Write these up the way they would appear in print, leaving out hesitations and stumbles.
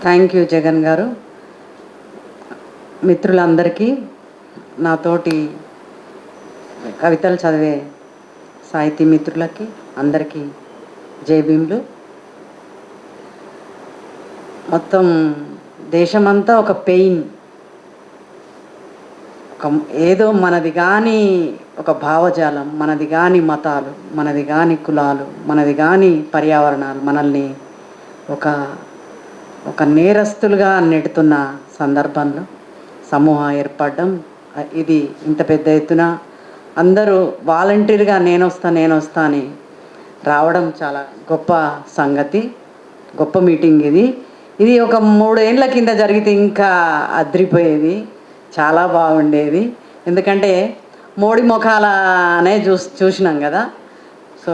Thank you Jagan గారు. మిత్రులందరికీ, నాతోటి కవితలు చదివే సాహితీ మిత్రులకి అందరికీ జై భీమ్లు. మొత్తం దేశమంతా ఒక పెయిన్, ఏదో మనది కానీ ఒక భావజాలం, మనది కానీ మతాలు, మనది కానీ కులాలు, మనది కానీ పర్యావరణాలు మనల్ని ఒక నేరస్తులుగా నెడుతున్న సందర్భంలో సమూహం ఏర్పడడం, ఇది ఇంత పెద్ద ఎత్తున అందరూ వాలంటీర్గా నేను వస్తా అని రావడం చాలా గొప్ప సంగతి, గొప్ప మీటింగ్ ఇది ఒక 3 ఏళ్ళ కింద జరిగితే ఇంకా అద్రిపోయేది, చాలా బాగుండేది. ఎందుకంటే మోడీ ముఖాలనే చూసినాం కదా. సో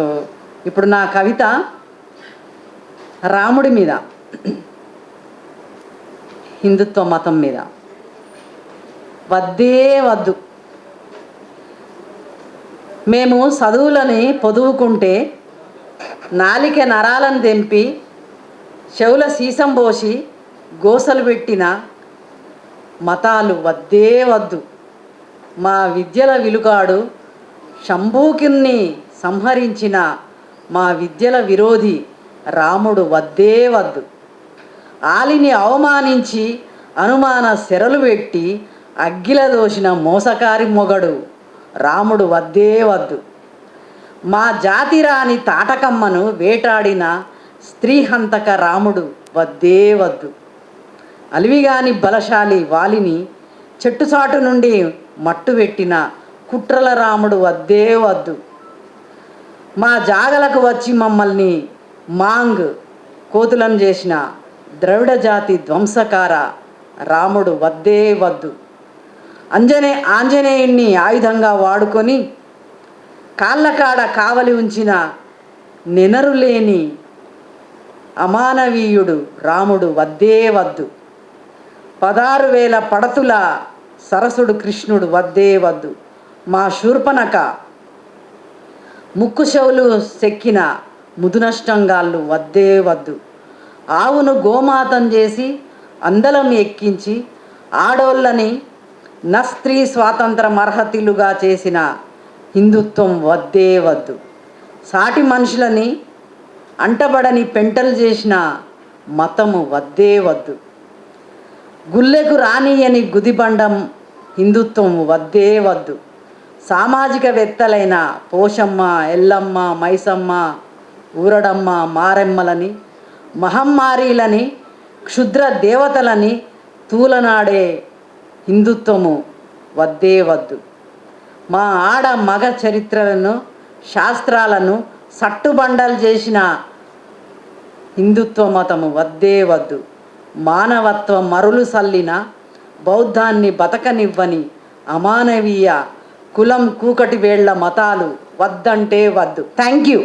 ఇప్పుడు నా కవిత రాముడి మీద, హిందుత్వ మతం మీద. వద్దే వద్దు, మేము చదువులని పొదువుకుంటే నాలిక నరాలను తెంపి చెవుల సీసం పోసి గోసలు పెట్టిన మతాలు వద్దే వద్దు. మా విద్యల విలుకాడు శంభూకిని సంహరించిన మా విద్యల విరోధి రాముడు వద్దే వద్దు. ఆలిని అవమానించి అనుమాన శరలు పెట్టి అగ్గిల దోసిన మోసకారి మొగడు రాముడు వద్దే వద్దు. మా జాతి రాని తాటకమ్మను వేటాడిన స్త్రీహంతక రాముడు వద్దే వద్దు. అలివిగాని బలశాలి వాలిని చెట్టుచాటు నుండి మట్టు పెట్టిన కుట్రల రాముడు వద్దే వద్దు. మా జాగలకు వచ్చి మమ్మల్ని మాంగ్ కోతులను చేసిన ద్రవిడ జాతి ధ్వంసకార రాముడు వద్దే వద్దు. ఆంజనేయుణ్ణి ఆయుధంగా వాడుకొని కాళ్ళకాడ కావలి ఉంచిన నెనరులేని అమానవీయుడు రాముడు వద్దే వద్దు. 16,000 పడతుల సరసుడు కృష్ణుడు వద్దే వద్దు. మా శూర్పణక ముక్కు చెవులు సెక్కిన ముదునష్టంగాళ్ళు వద్దే వద్దు. ఆవును గోమాతం చేసి అందలం ఎక్కించి ఆడోళ్ళని స్త్రీ స్వాతంత్ర అర్హతలుగా చేసిన హిందుత్వం వద్దే వద్దు. సాటి మనుషులని అంటబడని పెంటలు చేసిన మతము వద్దే వద్దు. గుల్లెకు రానియని గుదిబండం హిందుత్వం వద్దే వద్దు. సామాజికవేత్తలైన పోషమ్మ, ఎల్లమ్మ, మైసమ్మ, ఊరడమ్మ, మారెమ్మలని, మహమ్మారీలని, క్షుద్ర దేవతలని తూలనాడే హిందుత్వము వద్దే వద్దు. మా ఆడ మగ చరిత్రలను శాస్త్రాలను సట్టుబండలు చేసిన హిందుత్వ మతము వద్దే వద్దు. మానవత్వ మరులు సల్లిన బౌద్ధాన్ని బతకనివ్వని అమానవీయ కులం కూకటి వేళ్ల మతాలు వద్దంటే వద్దు. Thank you.